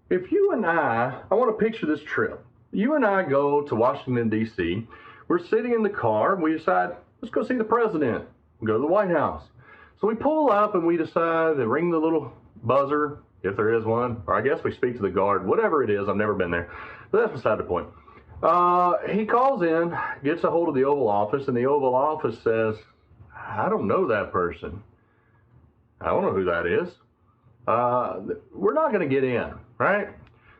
If you and I want to picture this trip. You and I go to Washington, D.C. We're sitting in the car and we decide, let's go see the president. We go to the White House. So we pull up and we decide to ring the little buzzer, if there is one, or I guess we speak to the guard, whatever it is. I've never been there, but that's beside the point. He calls in, gets a hold of the Oval Office, and the Oval Office says, I don't know that person. I don't know who that is. We're not going to get in, right?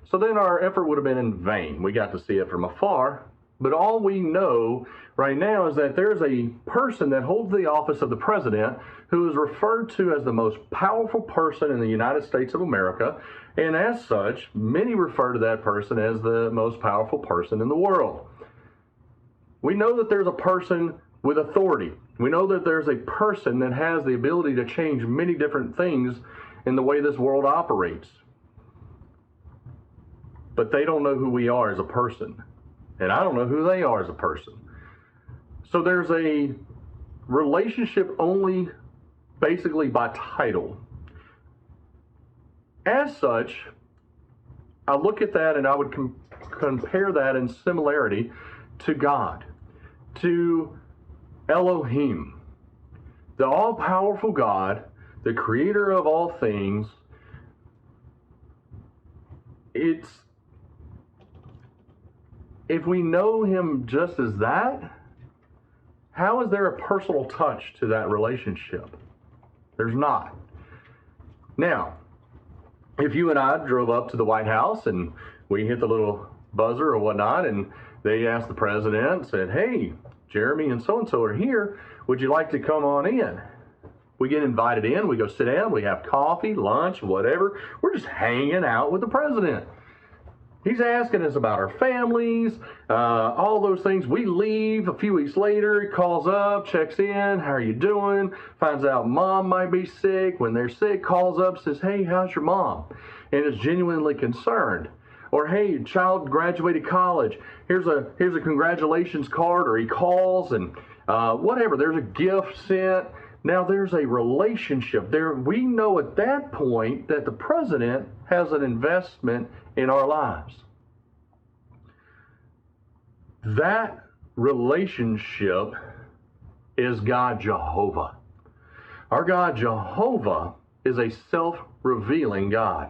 So then our effort would have been in vain. We got to see it from afar, but all we know right now is that there's a person that holds the office of the president who is referred to as the most powerful person in the United States of America, and as such, many refer to that person as the most powerful person in the world. We know that there's a person with authority. We know that there's a person that has the ability to change many different things in the way this world operates. But they don't know who we are as a person. And I don't know who they are as a person. So there's a relationship only basically by title. As such, I look at that and I would compare that in similarity to God, to Elohim, the all-powerful God, the creator of all things. If we know him just as that, how is there a personal touch to that relationship? There's not. Now, if you and I drove up to the White House and we hit the little buzzer or whatnot, and they asked the president, said, hey, Jeremy and so are here, would you like to come on in? We get invited in, we go sit down, we have coffee, lunch, whatever. We're just hanging out with the president. He's asking us about our families, all those things. We leave a few weeks later. He calls up, checks in. How are you doing? Finds out mom might be sick. When they're sick, calls up, says, hey, how's your mom? And is genuinely concerned. Or, hey, child graduated college. Here's a congratulations card. Or he calls and whatever. There's a gift sent. Now there's a relationship there. We know at that point that the president has an investment in our lives. That relationship is God Jehovah. Our God Jehovah is a self-revealing God.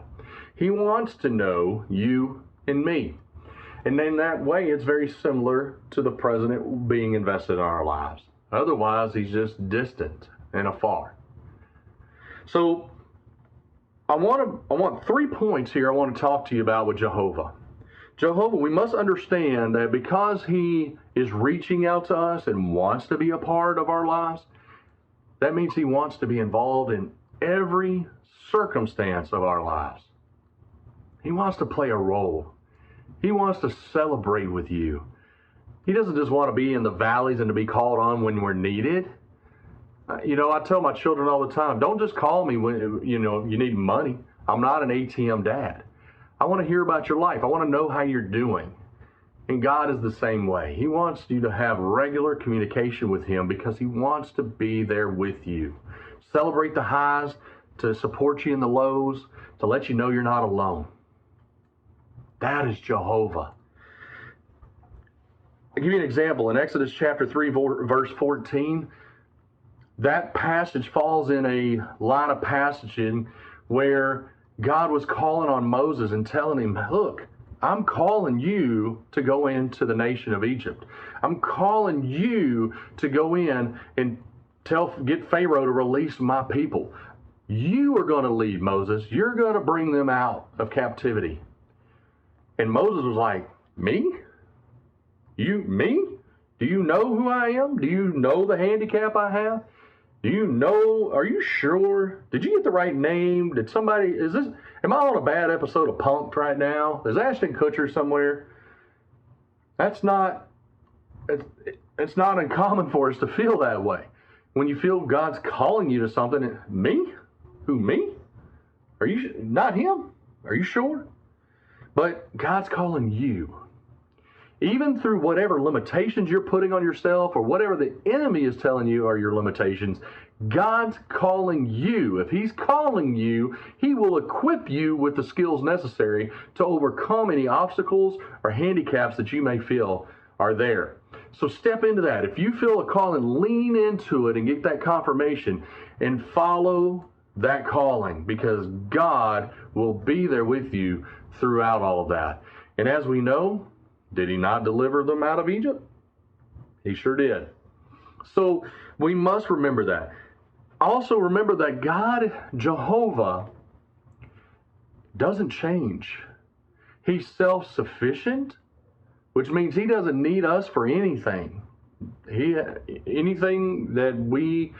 He wants to know you and me. And in that way, it's very similar to the president being invested in our lives. Otherwise, he's just distant and afar. So I want 3 points here I want to talk to you about with Jehovah. Jehovah, we must understand that because he is reaching out to us and wants to be a part of our lives, that means he wants to be involved in every circumstance of our lives. He wants to play a role. He wants to celebrate with you. He doesn't just want to be in the valleys and to be called on when we're needed. I tell my children all the time, don't just call me when you need money. I'm not an ATM dad. I want to hear about your life. I want to know how you're doing. And God is the same way. He wants you to have regular communication with him because he wants to be there with you. Celebrate the highs, to support you in the lows, to let you know you're not alone. That is Jehovah. I'll give you an example. In Exodus chapter 3, verse 14, that passage falls in a line of passaging where God was calling on Moses and telling him, look, I'm calling you to go into the nation of Egypt. I'm calling you to go in and get Pharaoh to release my people. You are going to lead, Moses. You're going to bring them out of captivity. And Moses was like, me? Me? Do you know who I am? Do you know the handicap I have? Do you know, are you sure? Did you get the right name? Am I on a bad episode of Punk'd right now? Is Ashton Kutcher somewhere? It's not uncommon for us to feel that way. When you feel God's calling you to something, me? Who, me? Are you, not him? Are you sure? But God's calling you. Even through whatever limitations you're putting on yourself or whatever the enemy is telling you are your limitations, God's calling you. If he's calling you, he will equip you with the skills necessary to overcome any obstacles or handicaps that you may feel are there. So step into that. If you feel a calling, lean into it and get that confirmation and follow that calling, because God will be there with you throughout all of that. And as we know, did he not deliver them out of Egypt? He sure did. So we must remember that. Also remember that God, Jehovah, doesn't change. He's self-sufficient, which means he doesn't need us for anything. Anything that we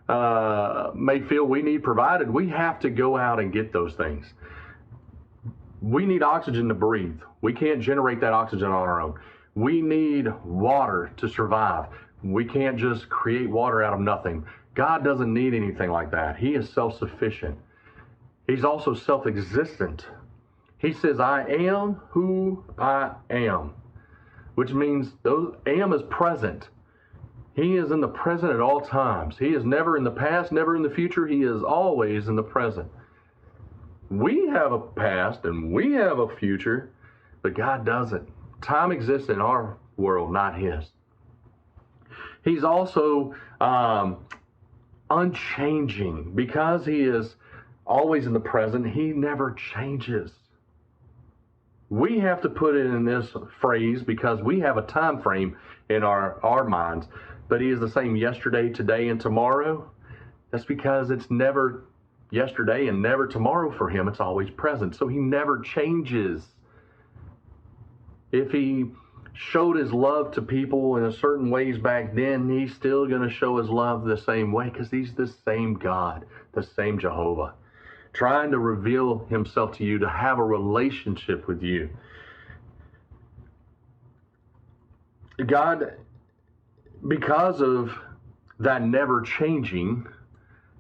may feel we need provided, we have to go out and get those things. We need oxygen to breathe. We can't generate that oxygen on our own. We need water to survive. We can't just create water out of nothing. God doesn't need anything like that. He is self-sufficient. He's also self-existent. He says, I am who I am, which means am is present. He is in the present at all times. He is never in the past, never in the future. He is always in the present. We have a past and we have a future, but God doesn't. Time exists in our world, not his. He's also unchanging. Because he is always in the present, he never changes. We have to put it in this phrase because we have a time frame in our minds, but he is the same yesterday, today, and tomorrow. That's because it's never yesterday and never tomorrow for him. It's always present. So he never changes. If he showed his love to people in a certain ways back then, he's still going to show his love the same way because he's the same God, the same Jehovah, trying to reveal himself to you, to have a relationship with you. God, because of that never changing,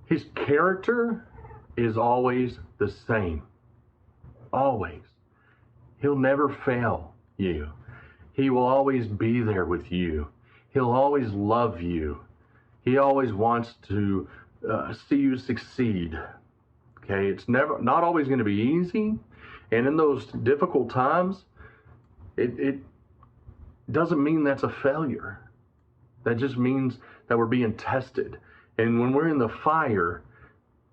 his character is always the same. Always. He'll never fail you. He will always be there with you. He'll always love you. He always wants to see you succeed. Okay, it's not always going to be easy. And in those difficult times, it doesn't mean that's a failure. That just means that we're being tested. And when we're in the fire,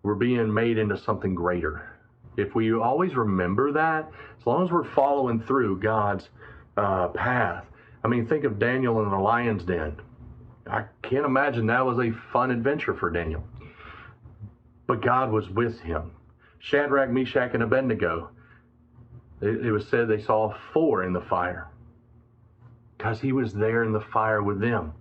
we're being made into something greater. If we always remember that, as long as we're following through God's path. I mean, think of Daniel in the lion's den. I can't imagine that was a fun adventure for Daniel. But God was with him. Shadrach, Meshach, and Abednego, it was said they saw 4 in the fire because he was there in the fire with them.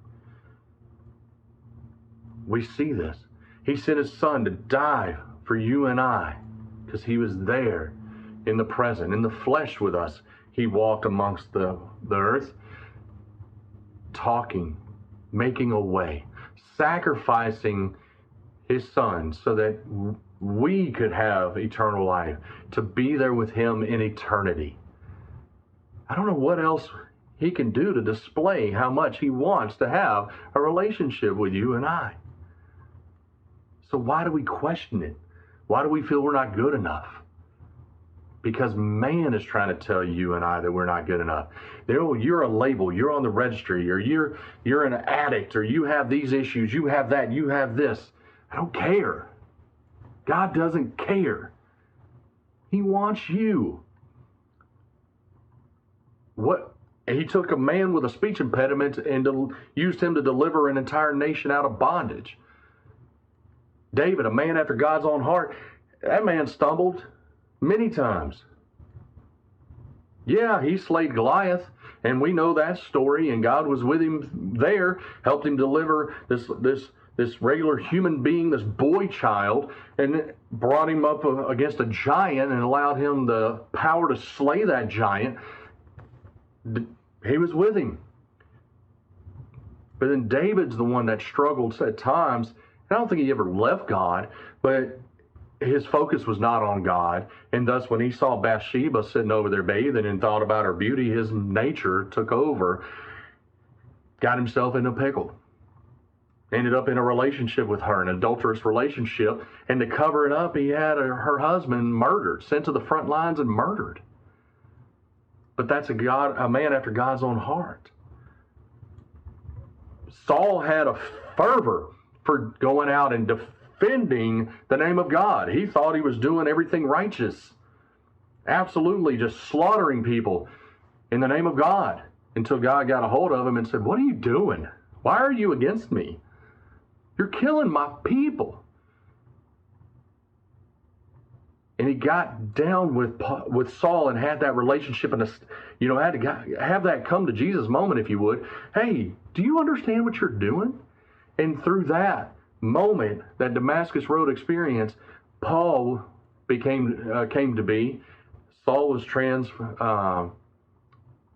We see this. He sent his son to die for you and I because he was there in the present, in the flesh with us. He walked amongst the earth, talking, making a way, sacrificing his son so that we could have eternal life, to be there with him in eternity. I don't know what else he can do to display how much he wants to have a relationship with you and I. So why do we question it? Why do we feel we're not good enough? Because man is trying to tell you and I that we're not good enough. You're a label, you're on the registry, or you're an addict, or you have these issues, you have that, you have this. I don't care. God doesn't care. He wants you. He took a man with a speech impediment and used him to deliver an entire nation out of bondage. David, a man after God's own heart, that man stumbled many times. Yeah, he slayed Goliath, and we know that story, and God was with him there, helped him deliver this regular human being, this boy child, and brought him up against a giant and allowed him the power to slay that giant. He was with him. But then David's the one that struggled at times. I don't think he ever left God, but his focus was not on God. And thus, when he saw Bathsheba sitting over there bathing and thought about her beauty, his nature took over, got himself in a pickle. ended up in a relationship with her, an adulterous relationship, and to cover it up, he had her husband murdered, sent to the front lines and murdered. But that's a man after God's own heart. Saul had a fervor for going out and defending the name of God. He thought he was doing everything righteous, absolutely just slaughtering people in the name of God, until God got a hold of him and said, "What are you doing? Why are you against me? You're killing my people." And he got down with Saul and had that relationship, and had to have that come to Jesus moment, if you would. Hey, do you understand what you're doing? And through that moment, that Damascus Road experience, Paul came to be. Saul was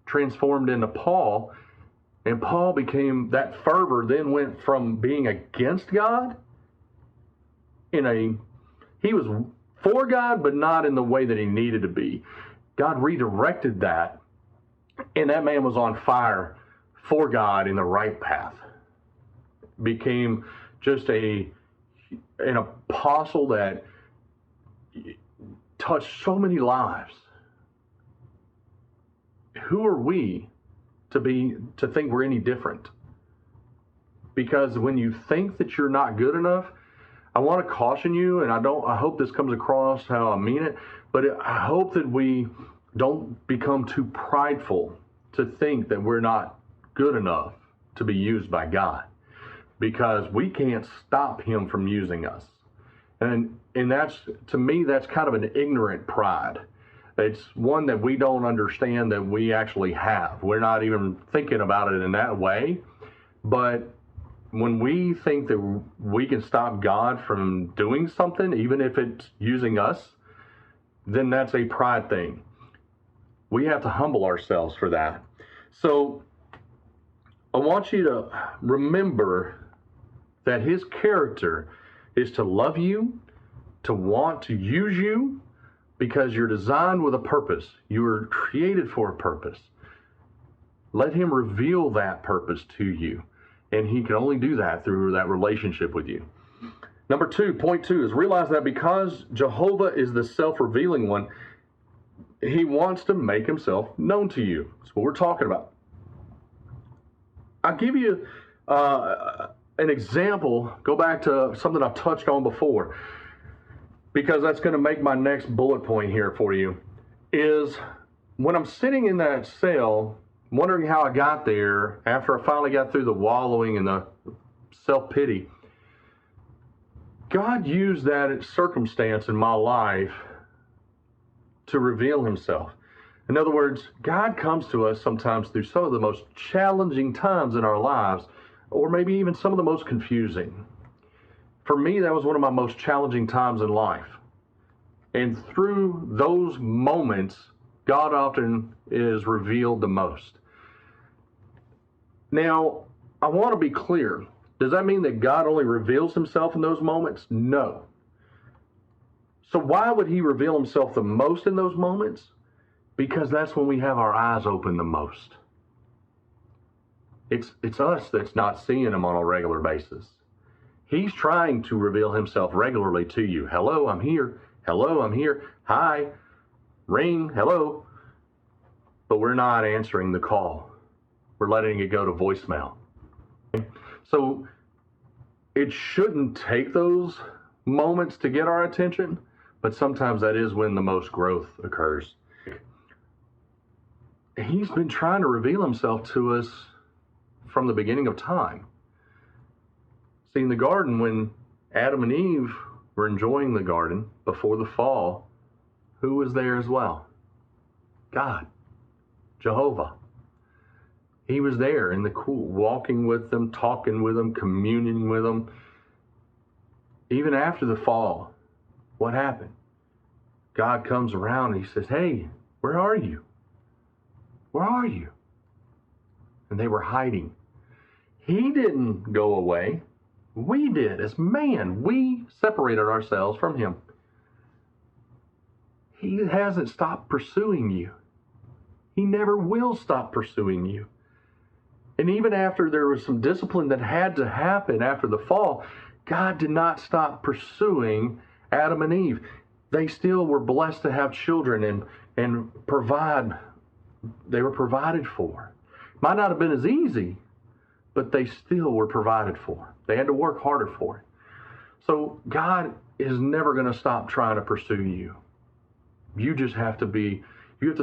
transformed into Paul, and Paul became, that fervor then went from being against God he was for God, but not in the way that he needed to be. God redirected that, and that man was on fire for God in the right path. Became just an apostle that touched so many lives. Who are we to think we're any different? Because when you think that you're not good enough, I want to caution you, and I hope this comes across how I mean it, but I hope that we don't become too prideful to think that we're not good enough to be used by God, because we can't stop him from using us. And that's, to me, that's kind of an ignorant pride. It's one that we don't understand that we actually have. We're not even thinking about it in that way. But when we think that we can stop God from doing something, even if it's using us, then that's a pride thing. We have to humble ourselves for that. So I want you to remember that his character is to love you, to want to use you, because you're designed with a purpose. You were created for a purpose. Let him reveal that purpose to you. And he can only do that through that relationship with you. Number two, point 2, is realize that because Jehovah is the self-revealing one, he wants to make himself known to you. That's what we're talking about. I'll give you an example. Go back to something I've touched on before, because that's going to make my next bullet point here for you. Is when I'm sitting in that cell, wondering how I got there, after I finally got through the wallowing and the self-pity, God used that circumstance in my life to reveal himself. In other words, God comes to us sometimes through some of the most challenging times in our lives, or maybe even some of the most confusing. For me, that was one of my most challenging times in life. And through those moments, God often is revealed the most. Now, I want to be clear. Does that mean that God only reveals himself in those moments? No. So why would he reveal himself the most in those moments? Because that's when we have our eyes open the most. It's us that's not seeing him on a regular basis. He's trying to reveal himself regularly to you. Hello, I'm here. Hello, I'm here. Hi. Ring. Hello. But we're not answering the call. We're letting it go to voicemail. So it shouldn't take those moments to get our attention, but sometimes that is when the most growth occurs. He's been trying to reveal himself to us from the beginning of time. See, in the garden, when Adam and Eve were enjoying the garden before the fall, who was there as well? God, Jehovah. He was there in the cool, walking with them, talking with them, communing with them. Even after the fall, what happened? God comes around and he says, "Hey, where are you? Where are you?" And they were hiding. He didn't go away. We did. As man, we separated ourselves from him. He hasn't stopped pursuing you. He never will stop pursuing you. And even after there was some discipline that had to happen after the fall, God did not stop pursuing Adam and Eve. They still were blessed to have children and provide. They were provided for. Might not have been as easy, but they still were provided for. They had to work harder for it. So God is never going to stop trying to pursue you. You just have to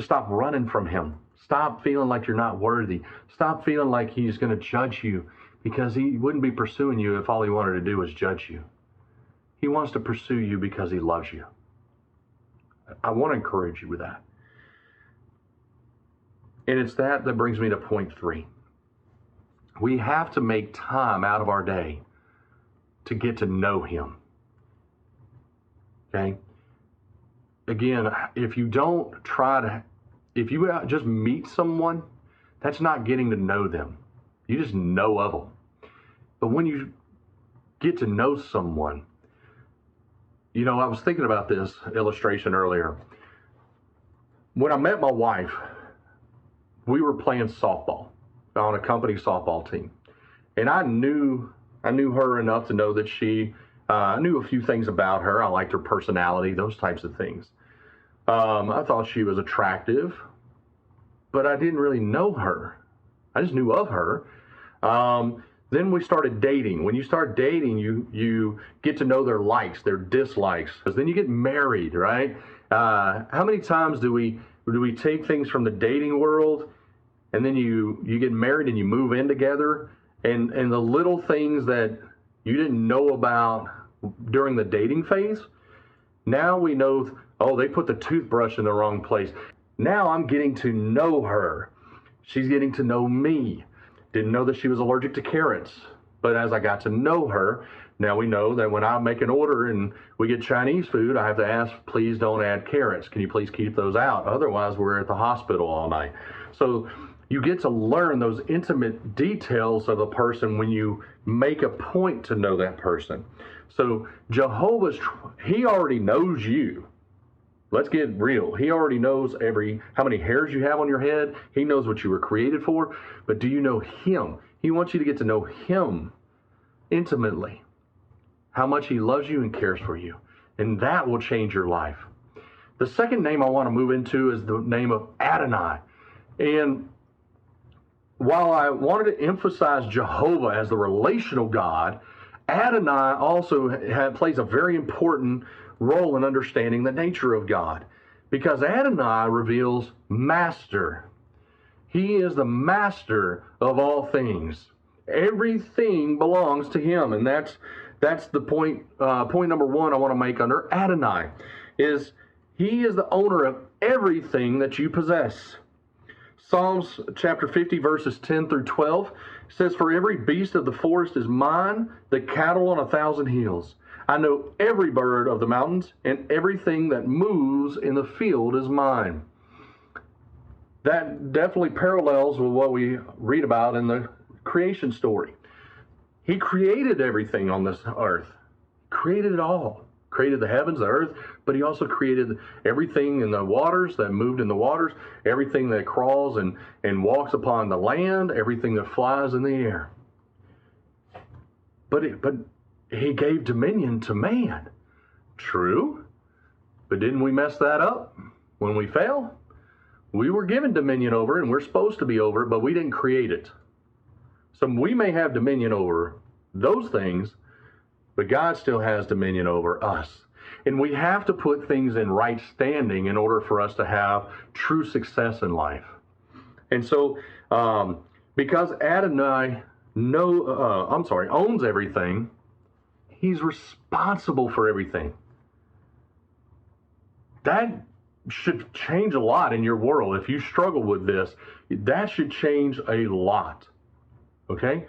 stop running from him. Stop feeling like you're not worthy. Stop feeling like he's going to judge you, because he wouldn't be pursuing you if all he wanted to do was judge you. He wants to pursue you because he loves you. I want to encourage you with that. And it's that brings me to point 3. We have to make time out of our day to get to know him. Okay? Again, if you just meet someone, that's not getting to know them. You just know of them. But when you get to know someone, I was thinking about this illustration earlier. When I met my wife, we were playing softball on a company softball team. And I knew her enough to know that I knew a few things about her. I liked her personality, those types of things. I thought she was attractive, but I didn't really know her. I just knew of her. Then we started dating. When you start dating, you get to know their likes, their dislikes. Then you get married, right? How many times do we take things from the dating world, and then you get married and you move in together, and the little things that you didn't know about during the dating phase, now we know, oh, they put the toothbrush in the wrong place. Now I'm getting to know her. She's getting to know me. Didn't know that she was allergic to carrots. But as I got to know her, now we know that when I make an order and we get Chinese food, I have to ask, please don't add carrots. Can you please keep those out? Otherwise, we're at the hospital all night. So you get to learn those intimate details of a person when you make a point to know that person. So he already knows you. Let's get real. He already knows how many hairs you have on your head. He knows what you were created for. But do you know him? He wants you to get to know him intimately. How much he loves you and cares for you. And that will change your life. The second name I want to move into is the name of Adonai. And while I wanted to emphasize Jehovah as the relational God, Adonai also plays a very important role in understanding the nature of God, because Adonai reveals master. He is the master of all things. Everything belongs to him, and that's the point. Point number 1 I want to make under Adonai is he is the owner of everything that you possess. Psalms chapter 50 verses 10 through 12 says, "For every beast of the forest is mine, the cattle on 1,000 hills. I know every bird of the mountains, and everything that moves in the field is mine." That definitely parallels with what we read about in the creation story. He created everything on this earth. Created it all. Created the heavens, the earth, but he also created everything in the waters that moved in the waters, everything that crawls and walks upon the land, everything that flies in the air. But he gave dominion to man. True, but didn't we mess that up when we fell? We were given dominion over it, and we're supposed to be over it, but we didn't create it. So we may have dominion over those things, but God still has dominion over us. And we have to put things in right standing in order for us to have true success in life. And so, because Adonai owns everything, he's responsible for everything. That should change a lot in your world. If you struggle with this, that should change a lot. Okay?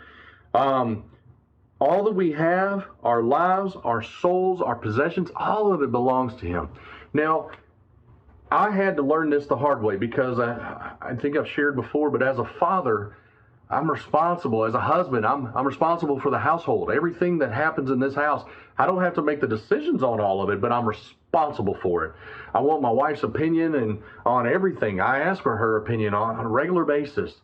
All that we have, our lives, our souls, our possessions, all of it belongs to him. Now, I had to learn this the hard way because I think I've shared before, but as a father, I'm responsible. As a husband, I'm responsible for the household. Everything that happens in this house, I don't have to make the decisions on all of it, but I'm responsible for it. I want my wife's opinion on everything. I ask for her opinion on a regular basis.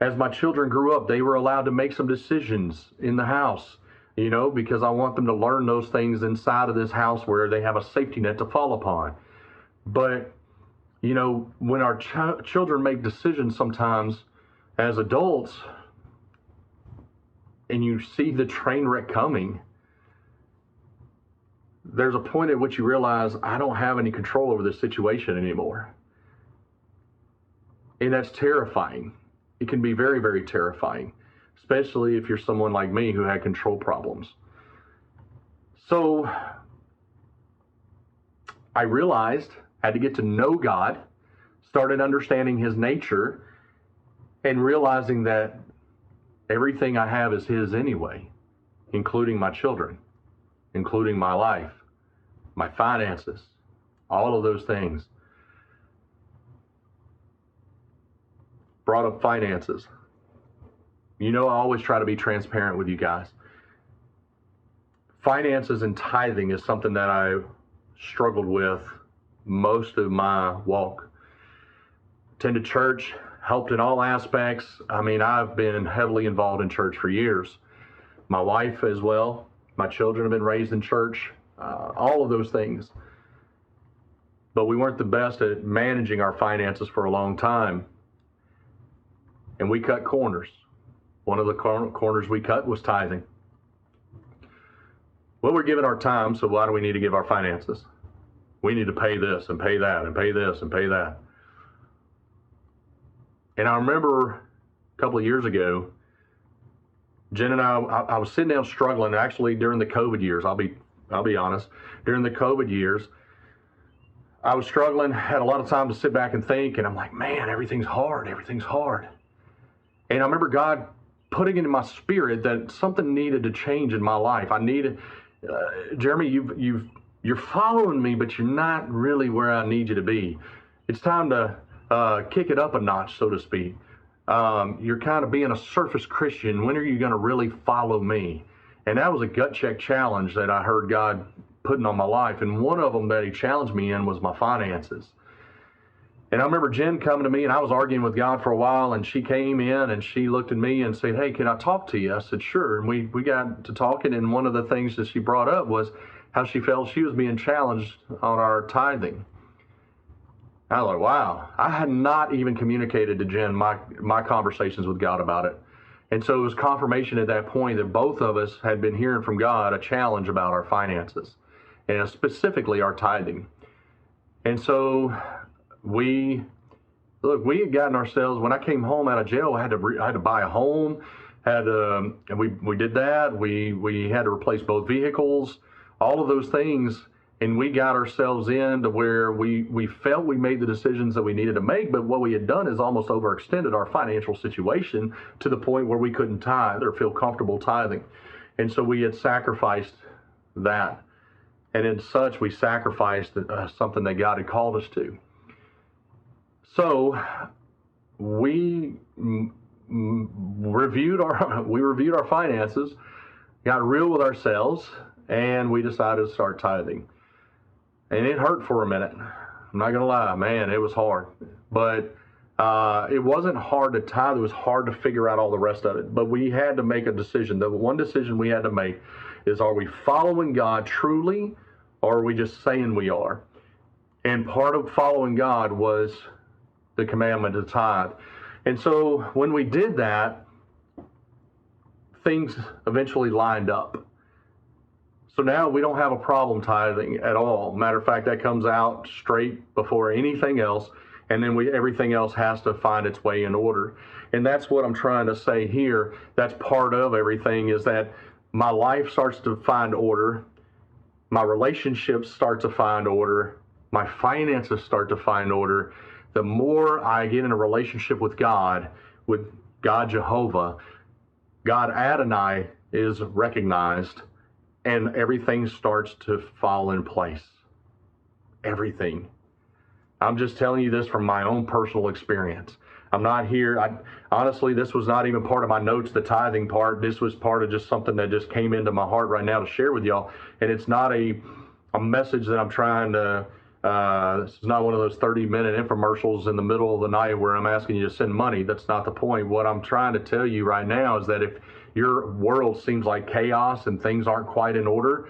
As my children grew up, they were allowed to make some decisions in the house, because I want them to learn those things inside of this house where they have a safety net to fall upon. But, when our children make decisions sometimes as adults, and you see the train wreck coming, there's a point at which you realize, I don't have any control over this situation anymore. And that's terrifying. It can be very, very terrifying, especially if you're someone like me who had control problems. So I realized I had to get to know God, started understanding his nature, and realizing that everything I have is his anyway, including my children, including my life, my finances, all of those things. Brought up finances. I always try to be transparent with you guys. Finances and tithing is something that I struggled with most of my walk. Attended church, helped in all aspects. I've been heavily involved in church for years. My wife as well. My children have been raised in church. All of those things. But we weren't the best at managing our finances for a long time. And we cut corners. One of the corners we cut was tithing. Well, we're giving our time, so why do we need to give our finances? We need to pay this and pay that and pay this and pay that. And I remember a couple of years ago, Jen and I was sitting down struggling, actually during the COVID years. I'll be honest. During the COVID years, I was struggling, had a lot of time to sit back and think, and I'm like, man, everything's hard. And I remember God putting into my spirit that something needed to change in my life. I needed, Jeremy, you're following me, but you're not really where I need you to be. It's time to kick it up a notch, so to speak. You're kind of being a surface Christian. When are you going to really follow me? And that was a gut check challenge that I heard God putting on my life. And one of them that he challenged me in was my finances. And I remember Jen coming to me, and I was arguing with God for a while, and she came in and she looked at me and said, hey, can I talk to you? I said, sure. And we got to talking, and one of the things that she brought up was how she felt she was being challenged on our tithing. I was like, wow. I had not even communicated to Jen my conversations with God about it. And so it was confirmation at that point that both of us had been hearing from God a challenge about our finances, and specifically our tithing. And so we had gotten ourselves, when I came home out of jail, I had to buy a home, and we did that. We had to replace both vehicles, all of those things. And we got ourselves in to where we felt we made the decisions that we needed to make, but what we had done is almost overextended our financial situation to the point where we couldn't tithe or feel comfortable tithing. And so we had sacrificed that. And in such, we sacrificed something that God had called us to. So we reviewed our finances, got real with ourselves, and we decided to start tithing. And it hurt for a minute. I'm not going to lie, man, it was hard. But it wasn't hard to tithe. It was hard to figure out all the rest of it. But we had to make a decision. The one decision we had to make is, are we following God truly, or are we just saying we are? And part of following God was the commandment to tithe. And so when we did that, things eventually lined up. So now we don't have a problem tithing at all. Matter of fact, that comes out straight before anything else, and then everything else has to find its way in order. And that's what I'm trying to say here. That's part of everything, is that my life starts to find order, my relationships start to find order, my finances start to find order. The more I get in a relationship with God Jehovah, God Adonai is recognized, and everything starts to fall in place. Everything. I'm just telling you this from my own personal experience. I'm not here. Honestly, this was not even part of my notes, the tithing part. This was part of just something that just came into my heart right now to share with y'all. And it's not a message that I'm trying to This is not one of those 30-minute infomercials in the middle of the night where I'm asking you to send money. That's not the point. What I'm trying to tell you right now is that if your world seems like chaos and things aren't quite in order,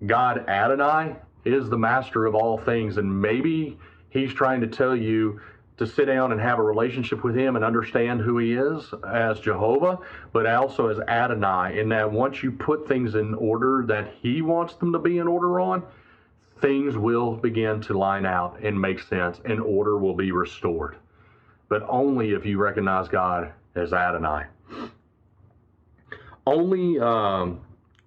God Adonai is the master of all things, and maybe he's trying to tell you to sit down and have a relationship with him and understand who he is as Jehovah, but also as Adonai, in that once you put things in order that he wants them to be in order on, things will begin to line out and make sense, and order will be restored. But only if you recognize God as Adonai. Only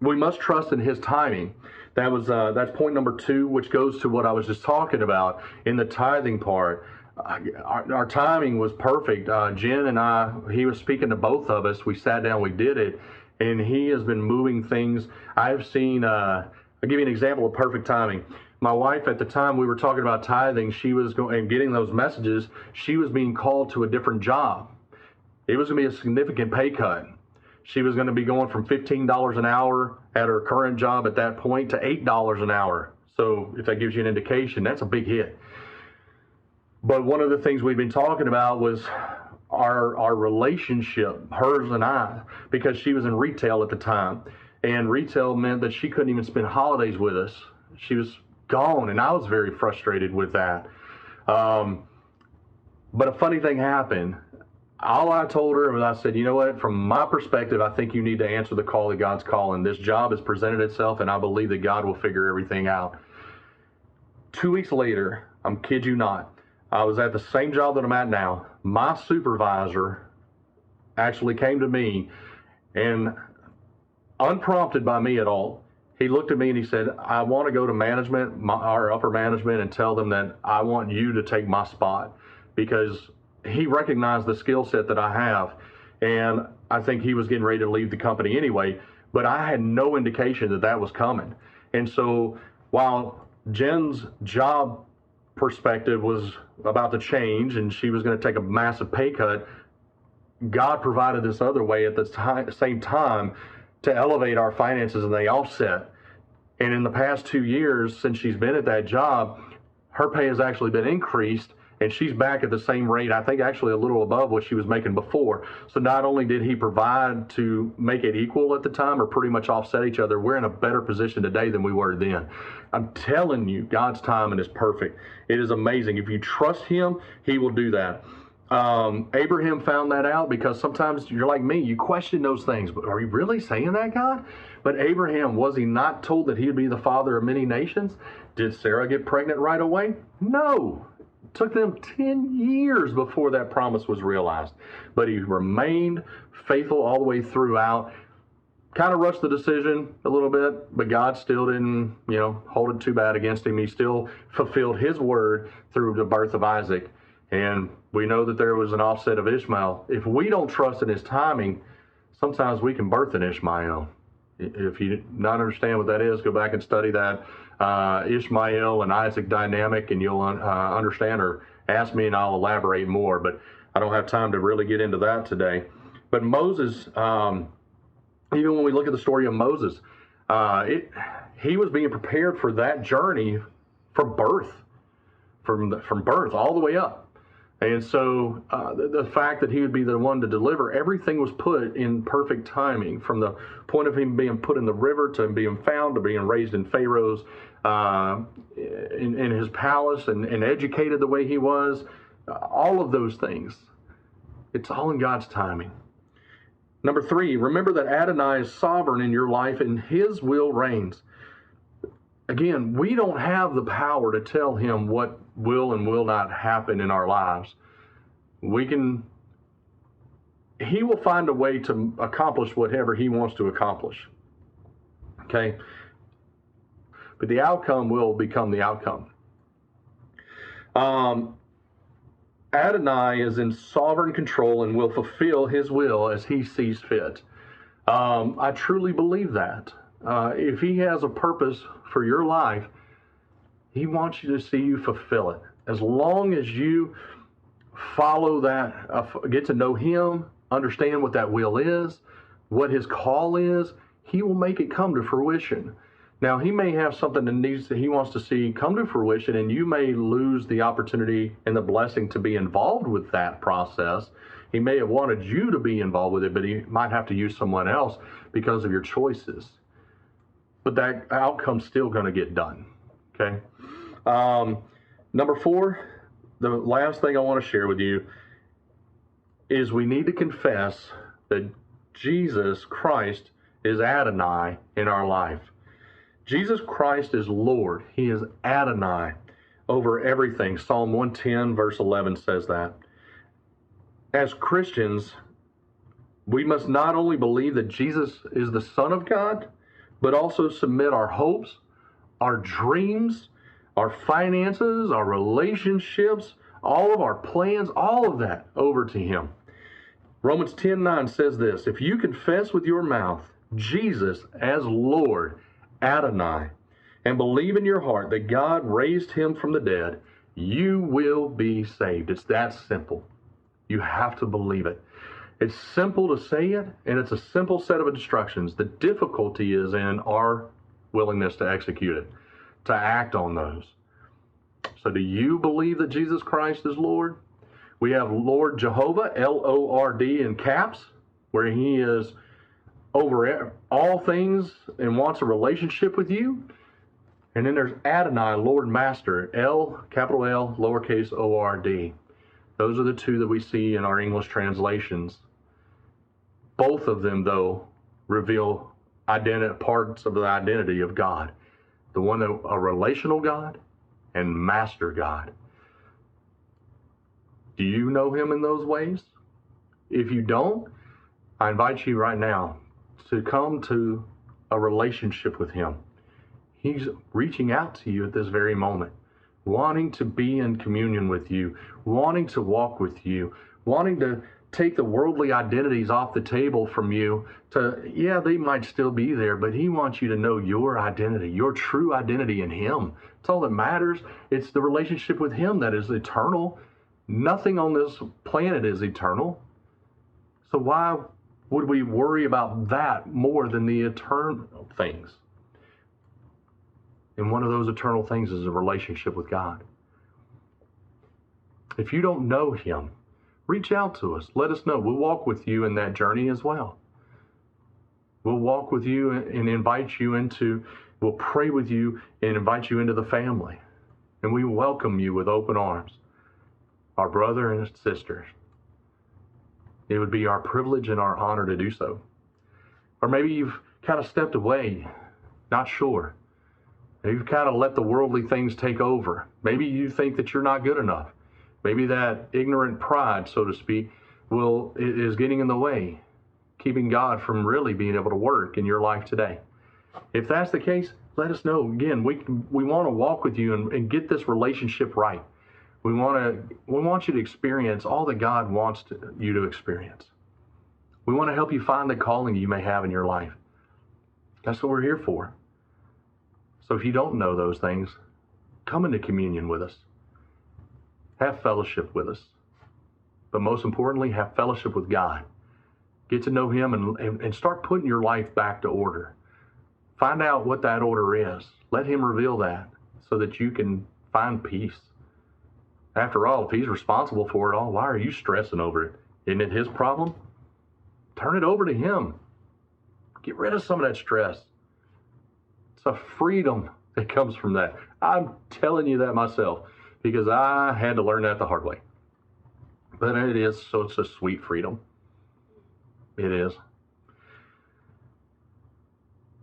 we must trust in his timing. That's point number 2, which goes to what I was just talking about in the tithing part. Our timing was perfect. Jen and I, he was speaking to both of us. We sat down, we did it, and he has been moving things. I've seen, I'll give you an example of perfect timing. My wife, at the time we were talking about tithing, she was going and getting those messages. She was being called to a different job. It was going to be a significant pay cut. She was going to be going from $15 an hour at her current job at that point to $8 an hour. So if that gives you an indication, that's a big hit. But one of the things we've been talking about was our relationship, hers and I, because she was in retail at the time. And retail meant that she couldn't even spend holidays with us. She was gone, and I was very frustrated with that. But a funny thing happened. All I told her was, I said, you know what, from my perspective, I think you need to answer the call that God's calling. This job has presented itself, and I believe that God will figure everything out. 2 weeks later, I'm kid you not, I was at the same job that I'm at now. My supervisor actually came to me, and unprompted by me at all, he looked at me and he said, I want to go to management, our upper management, and tell them that I want you to take my spot, because he recognized the skill set that I have, and I think he was getting ready to leave the company anyway, but I had no indication that that was coming. And so while Jen's job perspective was about to change and she was going to take a massive pay cut, God provided this other way at the same time to elevate our finances, and they offset. And in the past 2 years since she's been at that job, her pay has actually been increased, and she's back at the same rate, I think actually a little above what she was making before. So not only did he provide to make it equal at the time, or pretty much offset each other, we're in a better position today than we were then. I'm telling you, God's timing is perfect. It is amazing. If you trust him, he will do that. Abraham found that out, because sometimes you're like me, you question those things. But are you really saying that, God? But Abraham, was he not told that he would be the father of many nations? Did Sarah get pregnant right away? No. It took them 10 years before that promise was realized. But he remained faithful all the way throughout. Kind of rushed the decision a little bit, but God still didn't, hold it too bad against him. He still fulfilled his word through the birth of Isaac. And we know that there was an offset of Ishmael. If we don't trust in his timing, sometimes we can birth an Ishmael. If you not understand what that is, go back and study that Ishmael and Isaac dynamic, and you'll understand, or ask me and I'll elaborate more. But I don't have time to really get into that today. But Moses, even when we look at the story of Moses, he was being prepared for that journey from birth, from birth all the way up. And so the fact that he would be the one to deliver, everything was put in perfect timing, from the point of him being put in the river to him being found, to being raised in Pharaoh's, in his palace, and educated the way he was. All of those things. It's all in God's timing. Number 3, remember that Adonai is sovereign in your life, and his will reigns. Again, we don't have the power to tell him what will and will not happen in our lives. He will find a way to accomplish whatever he wants to accomplish. Okay? But the outcome will become the outcome. Adonai is in sovereign control and will fulfill his will as he sees fit. I truly believe that. If he has a purpose for your life, he wants you to see you fulfill it. As long as you follow that, get to know him, understand what that will is, what his call is, he will make it come to fruition. Now, he may have something that he wants to see come to fruition, and you may lose the opportunity and the blessing to be involved with that process. He may have wanted you to be involved with it, but he might have to use someone else because of your choices. But that outcome's still going to get done. Okay. Number 4, the last thing I want to share with you is we need to confess that Jesus Christ is Adonai in our life. Jesus Christ is Lord. He is Adonai over everything. Psalm 110 verse 11 says that. As Christians, we must not only believe that Jesus is the Son of God, but also submit our hopes, our dreams, our finances, our relationships, all of our plans, all of that over to Him. Romans 10:9 says this, if you confess with your mouth Jesus as Lord, Adonai, and believe in your heart that God raised Him from the dead, you will be saved. It's that simple. You have to believe it. It's simple to say it, and it's a simple set of instructions. The difficulty is in our willingness to execute it, to act on those. So do you believe that Jesus Christ is Lord? We have Lord Jehovah, Lord in caps, where He is over all things and wants a relationship with you. And then there's Adonai, Lord Master, L, capital L, lowercase O-R-D. Those are the two that we see in our English translations. Both of them, though, reveal parts of the identity of God. The one that a relational God and Master God. Do you know Him in those ways? If you don't, I invite you right now to come to a relationship with Him. He's reaching out to you at this very moment, wanting to be in communion with you, wanting to walk with you, wanting to take the worldly identities off the table from you yeah, they might still be there, but He wants you to know your identity, your true identity in Him. It's all that matters. It's the relationship with Him that is eternal. Nothing on this planet is eternal. So why would we worry about that more than the eternal things? And one of those eternal things is a relationship with God. If you don't know Him, reach out to us. Let us know. We'll walk with you in that journey as well. We'll walk with you and invite you we'll pray with you and invite you into the family. And we welcome you with open arms, our brother and sisters. It would be our privilege and our honor to do so. Or maybe you've kind of stepped away, not sure. Maybe you've kind of let the worldly things take over. Maybe you think that you're not good enough. Maybe that ignorant pride, so to speak, is getting in the way, keeping God from really being able to work in your life today. If that's the case, let us know. Again, we want to walk with you and get this relationship right. We want you to experience all that God wants you to experience. We want to help you find the calling you may have in your life. That's what we're here for. So if you don't know those things, come into communion with us. Have fellowship with us. But most importantly, have fellowship with God. Get to know Him and start putting your life back to order. Find out what that order is. Let Him reveal that so that you can find peace. After all, if He's responsible for it all, why are you stressing over it? Isn't it His problem? Turn it over to Him. Get rid of some of that stress. It's a freedom that comes from that. I'm telling you that myself because I had to learn that the hard way. But it's a sweet freedom. It is.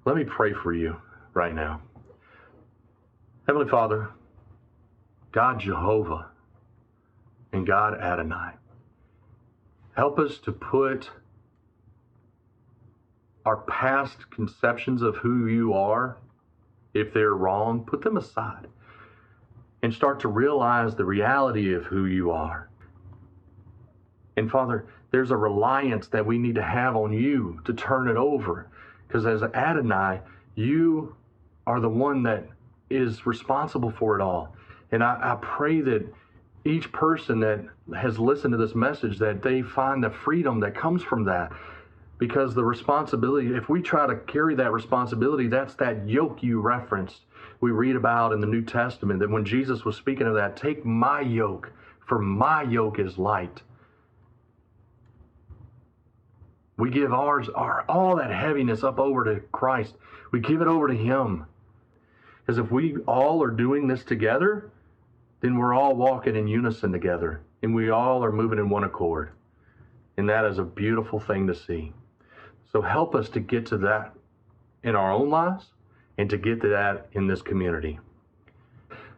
Let me pray for you right now. Heavenly Father, God Jehovah, and God Adonai, help us to put our past conceptions of who you are, if they're wrong, put them aside and start to realize the reality of who you are. And Father, there's a reliance that we need to have on you to turn it over, because as Adonai, you are the one that is responsible for it all. And I pray that each person that has listened to this message, that they find the freedom that comes from that. Because the responsibility, if we try to carry that responsibility, that's that yoke you referenced. We read about in the New Testament that when Jesus was speaking of that, take my yoke, for my yoke is light. We give all that heaviness up over to Christ. We give it over to Him. Because if we all are doing this together, then we're all walking in unison together. And we all are moving in one accord. And that is a beautiful thing to see. So help us to get to that in our own lives and to get to that in this community.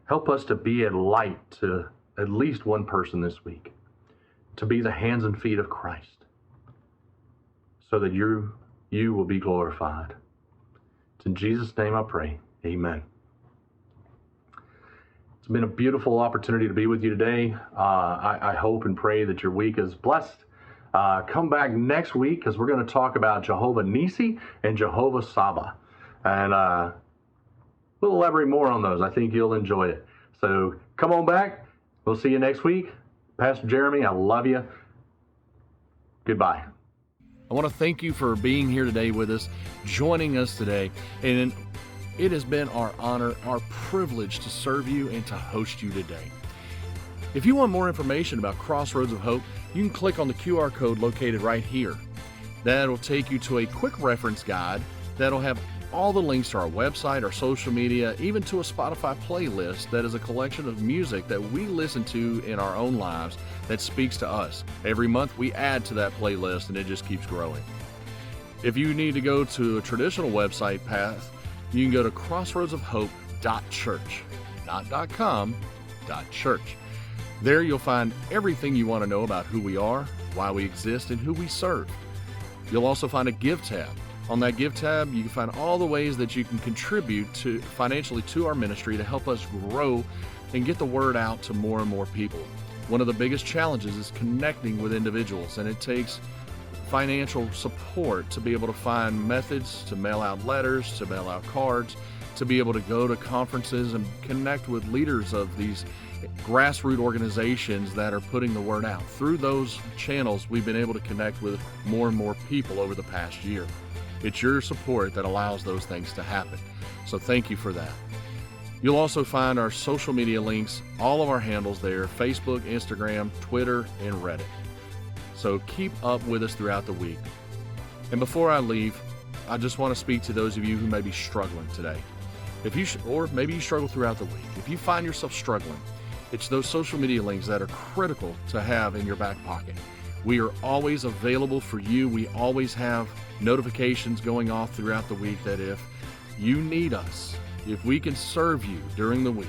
Help us to be a light to at least one person this week. To be the hands and feet of Christ. So that you will be glorified. It's in Jesus' name I pray. Amen. It's been a beautiful opportunity to be with you today. I hope and pray that your week is blessed. Come back next week because we're going to talk about Jehovah Nissi and Jehovah Saba. And we'll elaborate more on those. I think you'll enjoy it. So come on back. We'll see you next week. Pastor Jeremy, I love you. Goodbye. I want to thank you for being here today with us, joining us today. And it has been our honor, our privilege to serve you and to host you today. If you want more information about Crossroads of Hope, you can click on the QR code located right here. That'll take you to a quick reference guide that'll have all the links to our website, our social media, even to a Spotify playlist that is a collection of music that we listen to in our own lives that speaks to us. Every month we add to that playlist and it just keeps growing. If you need to go to a traditional website path, you can go to crossroadsofhope.church, not .com, .church. There you'll find everything you want to know about who we are, why we exist, and who we serve. You'll also find a Give tab. On that Give tab, you can find all the ways that you can contribute financially to our ministry to help us grow and get the word out to more and more people. One of the biggest challenges is connecting with individuals, and it takes financial support to be able to find methods to mail out letters, to mail out cards, to be able to go to conferences and connect with leaders of these grassroots organizations that are putting the word out. Through those channels, we've been able to connect with more and more people over the past year. It's your support that allows those things to happen. So thank you for that. You'll also find our social media links, all of our handles there, Facebook, Instagram, Twitter, and Reddit. So keep up with us throughout the week. And before I leave, I just want to speak to those of you who may be struggling today. Or maybe you struggle throughout the week. If you find yourself struggling, it's those social media links that are critical to have in your back pocket. We are always available for you. We always have notifications going off throughout the week that if you need us, if we can serve you during the week,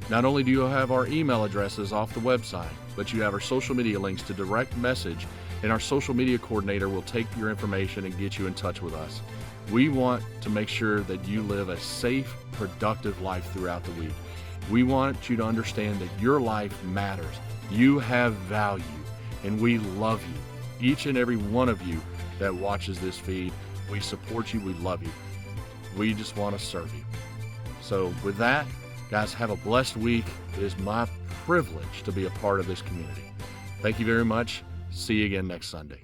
not only do you have our email addresses off the website, but you have our social media links to direct message, and our social media coordinator will take your information and get you in touch with us. We want to make sure that you live a safe, productive life throughout the week. We want you to understand that your life matters. You have value, and we love you. Each and every one of you that watches this feed, we support you, we love you. We just want to serve you. So with that, guys, have a blessed week. It is my privilege to be a part of this community. Thank you very much. See you again next Sunday.